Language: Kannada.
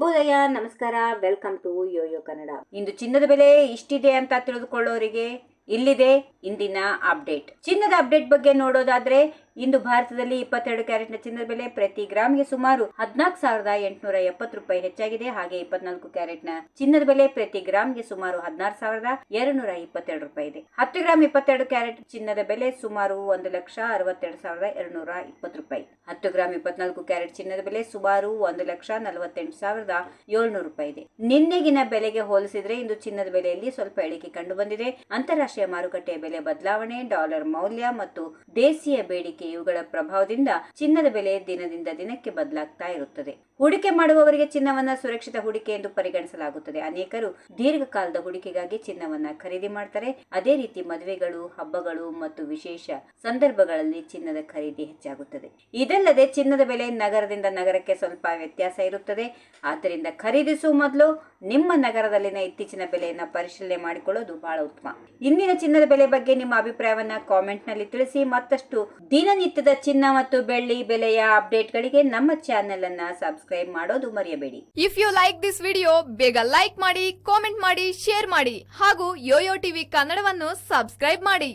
ಶುಭೋದಯ, ನಮಸ್ಕಾರ, ವೆಲ್ಕಮ್ ಟು ಯೋಯೋ ಕನ್ನಡ. ಇಂದು ಚಿನ್ನದ ಬೆಲೆ ಇಷ್ಟಿದೆ ಅಂತ ತಿಳಿದುಕೊಳ್ಳೋರಿಗೆ ಇಲ್ಲಿದೆ ಇಂದಿನ ಅಪ್ಡೇಟ್. ಚಿನ್ನದ ಅಪ್ಡೇಟ್ ಬಗ್ಗೆ ನೋಡೋದಾದ್ರೆ, ಇಂದು ಭಾರತದಲ್ಲಿ 22 ಕ್ಯಾರೆಟ್ನ ಚಿನ್ನದ ಬೆಲೆ ಪ್ರತಿ ಗ್ರಾಮ್ಗೆ ಸುಮಾರು 14,870 ರೂಪಾಯಿ ಹೆಚ್ಚಾಗಿದೆ. ಹಾಗೆ 24 ಕ್ಯಾರೆಟ್ನ ಚಿನ್ನದ ಬೆಲೆ ಪ್ರತಿ ಗ್ರಾಮ್ಗೆ ಸುಮಾರು 16,222 ರೂಪಾಯಿ ಇದೆ. 10 ಗ್ರಾಮ್ 22 ಕ್ಯಾರೆಟ್ ಚಿನ್ನದ ಬೆಲೆ ಸುಮಾರು 1,62,220 ರೂಪಾಯಿ. 10 ಗ್ರಾಮ್ 24 ಕ್ಯಾರೆಟ್ ಚಿನ್ನದ ಬೆಲೆ ಸುಮಾರು 1,48,700 ರೂಪಾಯಿ ಇದೆ. ನಿನ್ನೆಗಿನ ಬೆಲೆಗೆ ಹೋಲಿಸಿದ್ರೆ ಇಂದು ಚಿನ್ನದ ಬೆಲೆಯಲ್ಲಿ ಸ್ವಲ್ಪ ಇಳಿಕೆ ಕಂಡು ಬಂದಿದೆ. ಅಂತಾರಾಷ್ಟ್ರೀಯ ಮಾರುಕಟ್ಟೆಯ ಬೆಲೆ ಬದಲಾವಣೆ, ಡಾಲರ್ ಮೌಲ್ಯ ಮತ್ತು ದೇಶೀಯ ಬೇಡಿಕೆ ಇವುಗಳ ಪ್ರಭಾವದಿಂದ ಚಿನ್ನದ ಬೆಲೆ ದಿನದಿಂದ ದಿನಕ್ಕೆ ಬದಲಾಗ್ತಾ ಇರುತ್ತದೆ. ಹೂಡಿಕೆ ಮಾಡುವವರಿಗೆ ಚಿನ್ನವನ್ನ ಸುರಕ್ಷಿತ ಹೂಡಿಕೆ ಎಂದು ಪರಿಗಣಿಸಲಾಗುತ್ತದೆ. ಅನೇಕರು ದೀರ್ಘಕಾಲದ ಹೂಡಿಕೆಗಾಗಿ ಚಿನ್ನವನ್ನ ಖರೀದಿ ಮಾಡ್ತಾರೆ. ಅದೇ ರೀತಿ ಮದುವೆಗಳು, ಹಬ್ಬಗಳು ಮತ್ತು ವಿಶೇಷ ಸಂದರ್ಭಗಳಲ್ಲಿ ಚಿನ್ನದ ಖರೀದಿ ಹೆಚ್ಚಾಗುತ್ತದೆ. ಇದಲ್ಲದೆ ಚಿನ್ನದ ಬೆಲೆ ನಗರದಿಂದ ನಗರಕ್ಕೆ ಸ್ವಲ್ಪ ವ್ಯತ್ಯಾಸ ಇರುತ್ತದೆ. ಆದ್ದರಿಂದ ಖರೀದಿಸುವ ಮೊದಲು ನಿಮ್ಮ ನಗರದಲ್ಲಿನ ಇತ್ತೀಚಿನ ಬೆಲೆಯನ್ನ ಪರಿಶೀಲನೆ ಮಾಡಿಕೊಳ್ಳೋದು ಬಹಳ ಉತ್ತಮ. ಇಂದಿನ ಚಿನ್ನದ ಬೆಲೆ ಬಗ್ಗೆ ನಿಮ್ಮ ಅಭಿಪ್ರಾಯವನ್ನ ಕಾಮೆಂಟ್ ನಲ್ಲಿ ತಿಳಿಸಿ. ಮತ್ತಷ್ಟು ದಿನನಿತ್ಯದ ಚಿನ್ನ ಮತ್ತು ಬೆಳ್ಳಿ ಬೆಲೆಯ ಅಪ್ಡೇಟ್ ಗಳಿಗೆ ನಮ್ಮ ಚಾನೆಲ್ ಅನ್ನ ಸಬ್ಸ್ಕ್ರೈಬ್ ಮಾಡೋದು ಮರೆಯಬೇಡಿ. If you like this video, ಬೇಗ ಲೈಕ್ ಮಾಡಿ, ಕಾಮೆಂಟ್ ಮಾಡಿ, ಶೇರ್ ಮಾಡಿ ಹಾಗೂ ಯೋಯೋ ಟಿವಿ ಕನ್ನಡವನ್ನು ಸಬ್ಸ್ಕ್ರೈಬ್ ಮಾಡಿ.